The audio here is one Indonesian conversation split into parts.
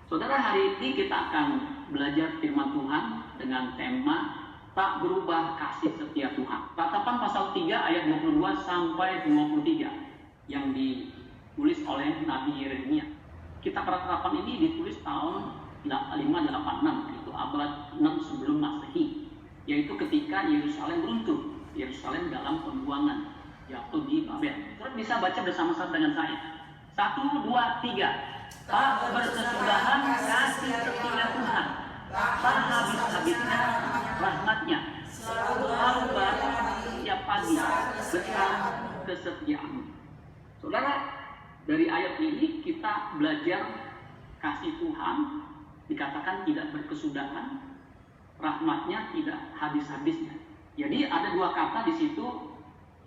Saudara, hari ini kita akan belajar firman Tuhan dengan tema tak berubah kasih setia Tuhan. Ratapan pasal 3 ayat 22 sampai 23 yang ditulis oleh Nabi Yeremia. Kitab Ratapan ini ditulis tahun 586, itu abad 6 sebelum Masehi, yaitu ketika Yerusalem runtuh, Yerusalem dalam pembuangan, jatuh di Babel. Saudara bisa baca bersama-sama dengan saya. 1, 2, 3. Tak berkesudahan kasih setia Tuhan, tak habis-habisnya rahmatnya, selalu baru setiap pagi besar kesetiaan. Saudara, dari ayat ini kita belajar kasih Tuhan dikatakan tidak berkesudahan, rahmatnya tidak habis-habisnya. Jadi ada dua kata di situ,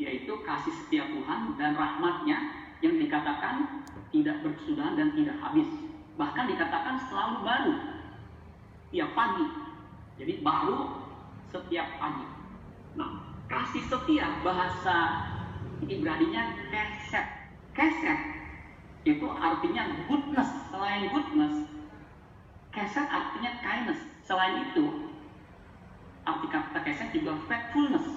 yaitu kasih setia Tuhan dan rahmatnya, yang dikatakan tidak berkesudahan dan tidak habis. Bahkan dikatakan selalu baru tiap pagi. Jadi baru setiap pagi. Nah, kasih setia bahasa Ibraninya kesed. Kesed itu artinya goodness. Selain goodness, kesed artinya kindness. Selain itu, arti kata kesed juga faithfulness,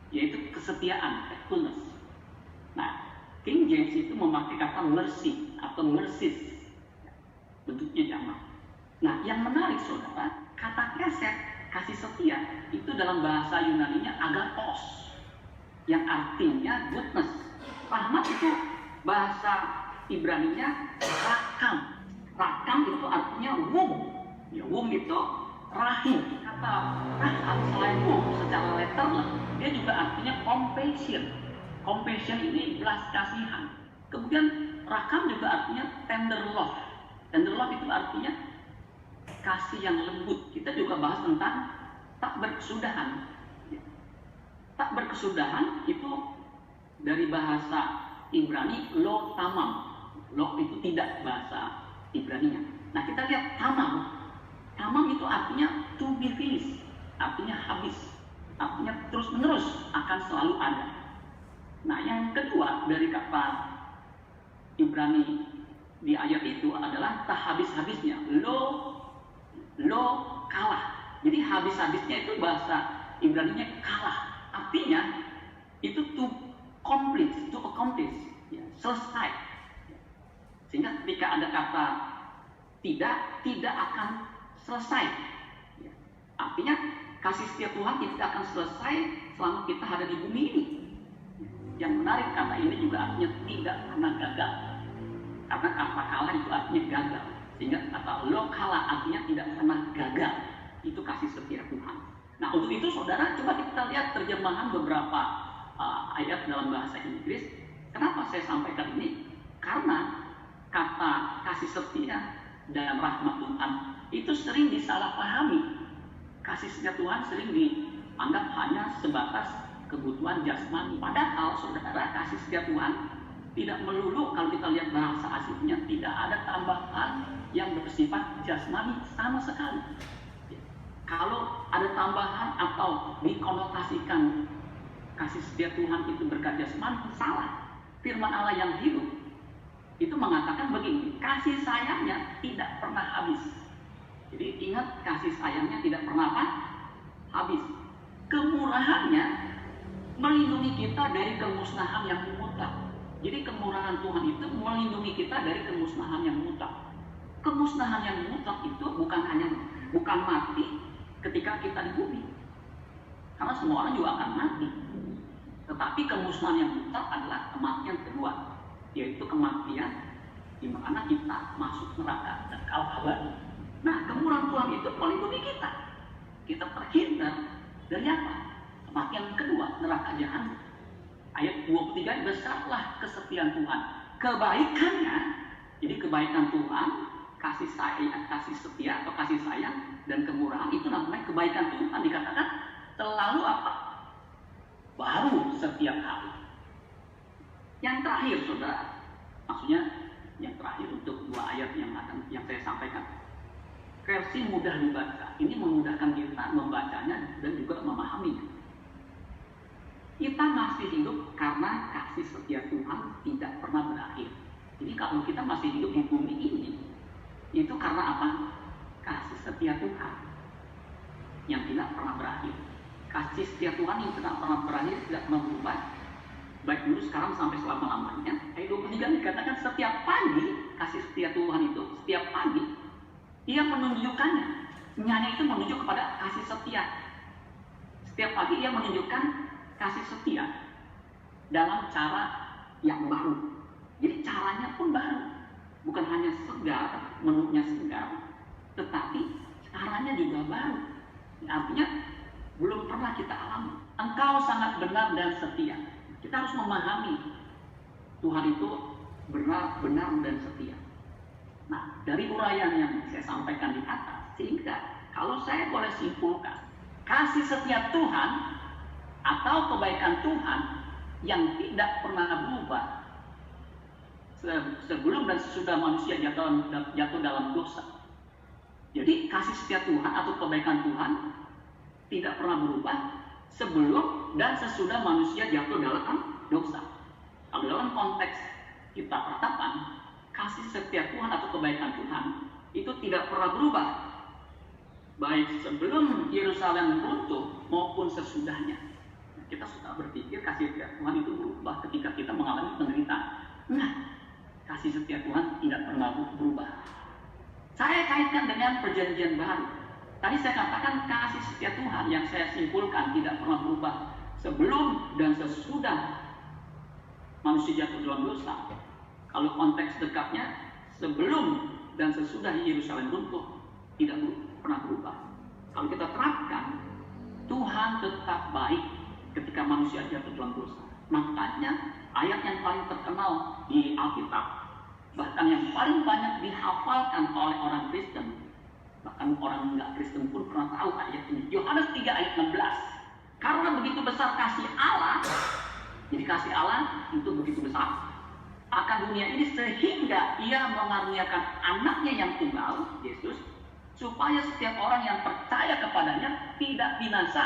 yaitu kesetiaan, faithfulness. Nah, King James itu memakai kata mercy atau mercies, bentuknya jamak. Nah, yang menarik saudara, kata kesed, kasih setia, itu dalam bahasa Yunaninya agathos, yang artinya goodness. Rahmat itu bahasa Ibraninya rakam. Rakam itu artinya womb. Ya, womb itu rahim. Kata raham selain womb secara letterless, dia juga artinya compassion. Compassion ini belas kasihan. Kemudian rakam juga artinya tender love. Tender love itu artinya kasih yang lembut. Kita juga bahas tentang tak berkesudahan. Tak berkesudahan itu dari bahasa Ibrani lo tamam. Lo itu tidak bahasa Ibraninya. Nah, kita lihat tamam. Tamam itu artinya to be finished, artinya habis, artinya terus menerus akan selalu ada. Nah, yang kedua dari kata Ibrani di ayat itu adalah tak habis-habisnya. Lo kalah. Jadi habis-habisnya itu bahasa Ibraninya kalah. Artinya itu to complete, to accomplish, ya, selesai. Sehingga ketika ada kata tidak akan selesai. Ya. Artinya kasih setia Tuhan tidak akan selesai selama kita ada di bumi ini. Yang menarik, kata ini juga artinya tidak pernah gagal. Karena kata kalah itu artinya gagal. Sehingga kata lo kalah artinya tidak pernah gagal. Itu kasih setia Tuhan. Nah, untuk itu saudara, coba kita lihat terjemahan beberapa ayat dalam bahasa Inggris. Kenapa saya sampaikan ini? Karena kata kasih setia dan rahmat Tuhan itu sering disalahpahami. Kasih setia Tuhan sering dianggap hanya sebatas kebutuhan jasmani. Padahal saudara, kasih setia Tuhan tidak melulu, kalau kita lihat bahasa aslinya, tidak ada tambahan yang bersifat jasmani sama sekali. Kalau ada tambahan atau dikonotasikan kasih setia Tuhan itu berkat jasmani, salah. Firman Allah yang hidup itu mengatakan begini, kasih sayangnya tidak pernah habis. Jadi ingat, kasih sayangnya tidak pernah apa? Habis. Kemurahannya melindungi kita dari kemusnahan yang mutlak. Jadi kemurahan Tuhan itu melindungi kita dari kemusnahan yang mutlak. Kemusnahan yang mutlak itu bukan mati ketika kita di bumi. Karena semua orang juga akan mati. Tetapi kemusnahan yang mutlak adalah kematian kedua, yaitu kematian di mana kita masuk neraka dan kekal abadi. Nah, kemurahan Tuhan itu melindungi kita. Kita terhindar dari apa? Kematian kedua, neraka jahanam. Ayat 23, besarlah kesetiaan Tuhan. Kebaikannya, jadi kebaikan Tuhan, kasih sayang, kasih setia atau kasih sayang dan kemurahan itu namanya kebaikan Tuhan, dikatakan selalu apa? Baru setiap hari. Yang terakhir, saudara, maksudnya yang terakhir untuk dua ayat yang saya sampaikan. Versi mudah dibaca, ini memudahkan kita membacanya dan juga memahaminya. Kita masih hidup karena kasih setia Tuhan tidak pernah berakhir. Jadi kalau kita masih hidup di bumi ini, itu karena apa? Kasih setia Tuhan yang tidak pernah berakhir. Kasih setia Tuhan yang tidak pernah berakhir, tidak pernah berubah, baik dulu, sekarang, sampai selama-lamanya. Ayat 23 dikatakan setiap pagi kasih setia Tuhan itu, setiap pagi Ia menunjukkannya. Nyanya itu menunjuk kepada kasih setia. Setiap pagi Ia menunjukkan kasih setia dalam cara yang baru. Jadi caranya pun baru. Bukan hanya segar, menunya segar, tetapi caranya juga baru. Artinya belum pernah kita alami. Engkau sangat benar dan setia. Kita harus memahami Tuhan itu benar dan setia. Nah, dari uraian yang saya sampaikan di atas, sehingga kalau saya boleh simpulkan, kasih setia Tuhan atau kebaikan Tuhan yang tidak pernah berubah sebelum dan sesudah manusia jatuh dalam dosa. Jadi kasih setia Tuhan atau kebaikan Tuhan tidak pernah berubah sebelum dan sesudah manusia jatuh dalam dosa. Kalau dalam konteks kita peratapan, kasih setia Tuhan atau kebaikan Tuhan itu tidak pernah berubah, baik sebelum Yerusalem runtuh maupun sesudahnya. Kita suka berpikir kasih setia Tuhan itu berubah ketika kita mengalami penderitaan. Nah, kasih setia Tuhan tidak pernah berubah. Saya kaitkan dengan perjanjian baru. Tadi saya katakan kasih setia Tuhan yang saya simpulkan tidak pernah berubah sebelum dan sesudah manusia jatuh dalam dosa. Kalau konteks dekatnya, sebelum dan sesudah Yerusalem runtuh tidak pernah berubah. Kalau kita terapkan, Tuhan tetap baik ketika manusia jatuh dalam dosa. Makanya ayat yang paling terkenal di Alkitab, bahkan yang paling banyak dihafalkan oleh orang Kristen, bahkan orang enggak Kristen pun pernah tahu ayat ini. Yohanes 3 ayat 16. Karena begitu besar kasih Allah, jadi kasih Allah itu begitu besar akan dunia ini sehingga Ia mengaruniakan anaknya yang tunggal, Yesus, supaya setiap orang yang percaya kepadanya tidak binasa,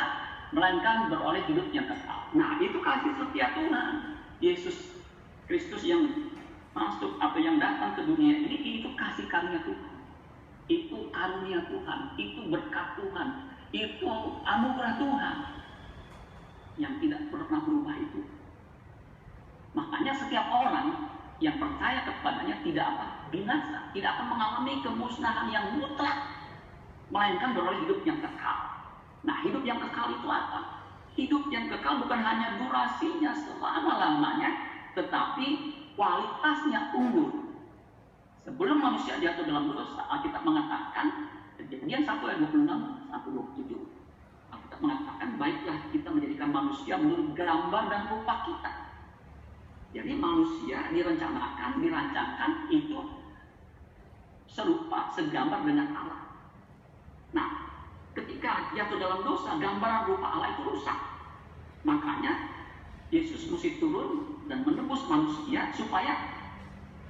melainkan beroleh hidup yang kekal. Nah, itu kasih setia Tuhan. Yesus Kristus yang masuk atau yang datang ke dunia ini, itu kasih karunia Tuhan. Itu karunia Tuhan, itu berkat Tuhan, itu anugerah Tuhan yang tidak pernah berubah itu. Makanya setiap orang yang percaya kepadanya tidak binasa, tidak akan mengalami kemusnahan yang mutlak, melainkan beroleh hidup yang kekal. Nah, hidup yang kekal itu apa? Hidup yang kekal bukan hanya durasinya selama-lamanya, tetapi kualitasnya unggul. Sebelum manusia jatuh dalam dosa, Alkitab mengatakan, Kejadian 1 ayat 26 sampai 27, Alkitab mengatakan, baiklah kita menjadikan manusia menurut gambar dan rupa kita. Jadi manusia dirancangkan itu serupa, segambar dengan Allah. Nah, ketika jatuh dalam dosa, gambaran rupa Allah itu rusak. Makanya Yesus mesti turun dan menebus manusia supaya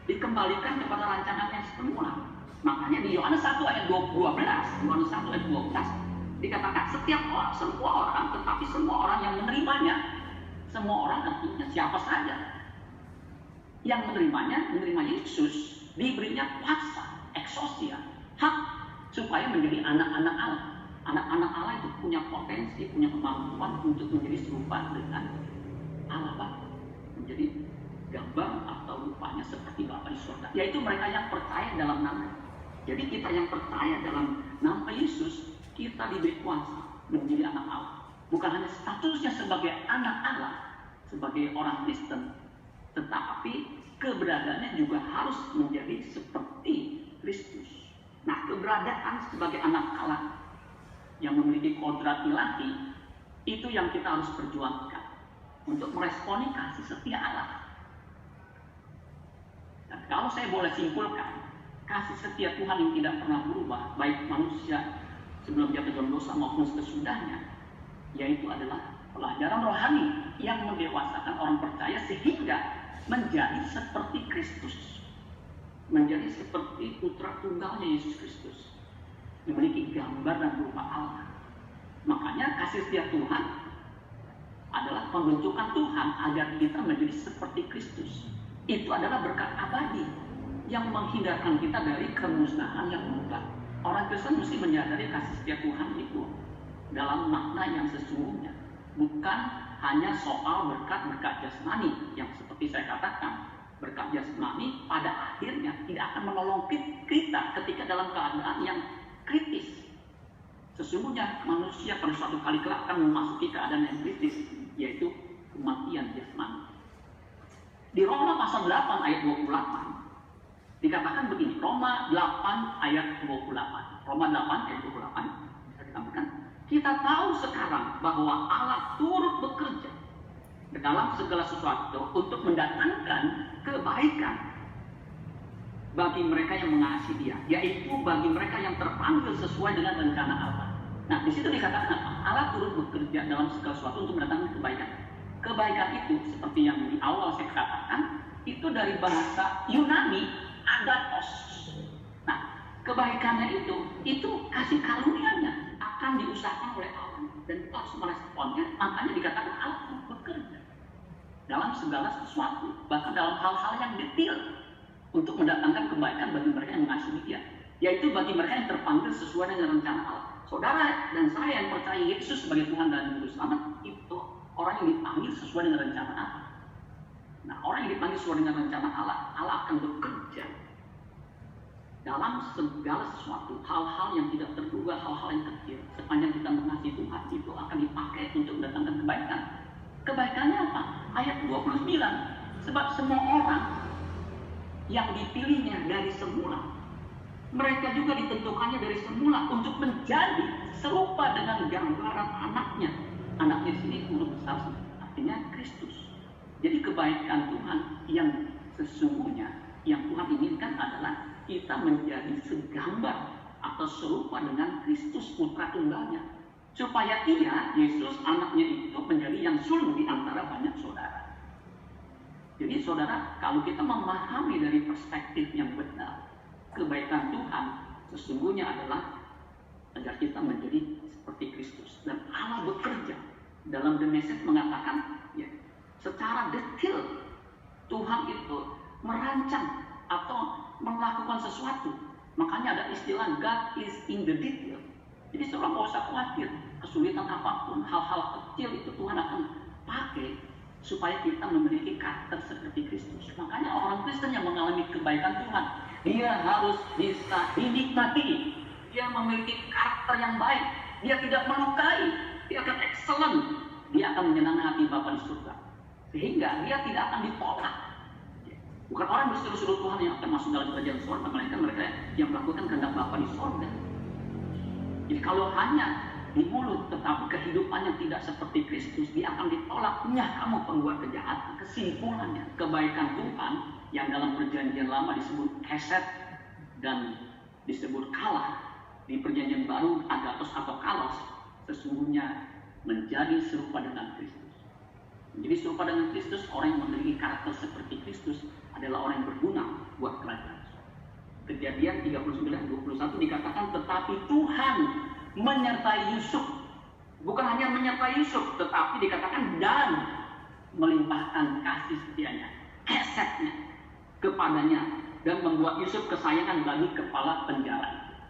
dikembalikan kepada rancangan yang semula. Makanya di Yohanes 1 ayat 12, Yohanes 1 ayat 12 dikatakan semua orang, tetapi semua orang yang menerimanya. Semua orang artinya siapa saja yang menerima Yesus, diberinya kuasa, eksosia, hak supaya menjadi anak-anak Allah. Anak-anak Allah itu punya potensi, punya kemampuan untuk menjadi serupa dengan Allah Bapa, menjadi gambar atau rupanya seperti Bapa di surga. Yaitu mereka yang percaya dalam nama. Jadi kita yang percaya dalam nama Yesus, kita diberi kuasa menjadi anak Allah. Bukan hanya statusnya sebagai anak Allah, sebagai orang Kristen, tetapi keberadaannya juga harus menjadi seperti Kristus. Nah, keberadaan sebagai anak Allah yang memiliki kodrat ilahi, itu yang kita harus perjuangkan untuk meresponi kasih setia Allah. Dan kalau saya boleh simpulkan, kasih setia Tuhan yang tidak pernah berubah, baik manusia sebelum jatuh dalam dosa maupun sesudahnya, yaitu adalah pelajaran rohani yang mendewasakan orang percaya sehingga menjadi seperti Kristus, menjadi seperti putra tunggalnya Yesus Kristus, memiliki gambar dan rupa Allah. Makanya kasih setia Tuhan adalah pembentukan Tuhan agar kita menjadi seperti Kristus. Itu adalah berkat abadi yang menghindarkan kita dari kemusnahan yang mutlak. Orang Kristen mesti menyadari kasih setia Tuhan itu dalam makna yang sesungguhnya, bukan hanya soal berkat-berkat jasmani yang seperti saya katakan. Berkat jasmani pada akhirnya tidak akan menolong kita ketika dalam keadaan yang kritis. Sesungguhnya manusia pada suatu kali kelak akan memasuki keadaan yang kritis, yaitu kematian jasmani. Di Roma pasal 8 ayat 28 dikatakan begini, Roma 8 ayat 28. Roma 8 ayat 28 dikatakan, kita tahu sekarang bahwa Allah turut bekerja dalam segala sesuatu untuk mendatangkan kebaikan bagi mereka yang mengasihi Dia, yaitu bagi mereka yang terpanggil sesuai dengan rencana Allah. Nah, di situ dikatakan apa? Allah turut bekerja dalam segala sesuatu untuk mendatangkan kebaikan. Kebaikan itu seperti yang di awal saya katakan, itu dari bahasa Yunani agathos. Nah, kebaikannya itu kasih karunia-Nya akan diusahakan oleh Allah dan kita harus meresponnya. Makanya dikatakan Allah turut bekerja dalam segala sesuatu, bahkan dalam hal-hal yang detail untuk mendatangkan kebaikan bagi mereka yang mengasihi Dia, yaitu bagi mereka yang terpanggil sesuai dengan rencana Allah. Saudara dan saya yang percaya Yesus sebagai Tuhan dan Juru Selamat, itu orang yang dipanggil sesuai dengan rencana Allah. Nah, orang yang dipanggil sesuai dengan rencana Allah, Allah akan bekerja dalam segala sesuatu, hal-hal yang tidak terduga, hal-hal yang kecil. Sepanjang kita mengasihi Tuhan, itu akan dipakai untuk mendatangkan kebaikan. Kebaikannya apa? Ayat 29. Sebab semua orang yang dipilihnya dari semula, mereka juga ditentukannya dari semula untuk menjadi serupa dengan gambaran anaknya. Anaknya di sini huruf besar, artinya Kristus. Jadi kebaikan Tuhan yang sesungguhnya, yang Tuhan inginkan adalah kita menjadi segambar atau serupa dengan Kristus putra tunggalnya, supaya Dia, Yesus, anaknya itu menjadi yang sulung di antara banyak saudara. Jadi saudara, kalau kita memahami dari perspektif yang benar, kebaikan Tuhan sesungguhnya adalah agar kita menjadi seperti Kristus. Dan Allah bekerja. Dalam The Message mengatakan, ya, secara detail Tuhan itu merancang atau melakukan sesuatu. Makanya ada istilah God is in the detail. Jadi saudara nggak usah khawatir, kesulitan apapun, hal-hal kecil itu Tuhan akan pakai supaya kita memiliki karakter seperti Kristus. Makanya orang Kristen yang mengalami kebaikan Tuhan, dia harus bisa dinikmati. Dia memiliki karakter yang baik. Dia tidak melukai. Dia akan excellent. Dia akan menyenangkan hati Bapa di surga. Sehingga dia tidak akan ditolak. Bukan orang berseru-seru Tuhan yang akan masuk dalam kerajaan surga, melainkan mereka yang melakukan kehendak Bapa di surga. Jadi kalau hanya di mulut tetapi kehidupannya tidak seperti Kristus, dia akan ditolak. Kamu pembuat kejahatan. Kesimpulannya, kebaikan Tuhan yang dalam perjanjian lama disebut keset dan disebut kalah, di perjanjian baru agathos atau kalos, sesungguhnya menjadi serupa dengan Kristus. Menjadi serupa dengan Kristus, orang yang memiliki karakter seperti Kristus adalah orang yang berguna buat kerajaan. Kejadian 39:21 dikatakan, tetapi Tuhan menyertai Yusuf. Bukan hanya menyertai Yusuf, tetapi dikatakan dan melimpahkan kasih setianya, kesetnya kepadanya, dan membuat Yusuf kesayangan bagi kepala penjara.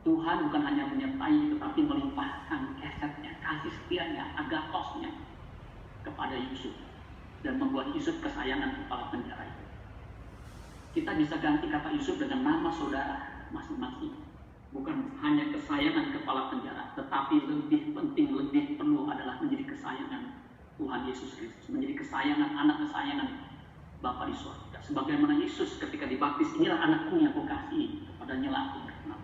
Tuhan bukan hanya menyertai, tetapi melimpahkan kesetnya, kasih setianya, agathosnya kepada Yusuf, dan membuat Yusuf kesayangan kepala penjara itu. Kita bisa ganti kata Yusuf dengan nama saudara masing-masing. Bukan hanya kesayangan kepala penjara, tetapi lebih penting, lebih perlu adalah menjadi kesayangan Tuhan Yesus Kristus, menjadi kesayangan, anak kesayangan Bapa di surga. Sebagaimana Yesus ketika dibaptis, inilah anakku yang kukasihi, kepadanya lah aku berkenan.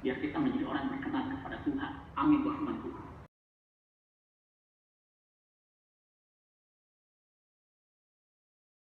Biar kita menjadi orang yang berkenan kepada Tuhan. Amin, Tuhan.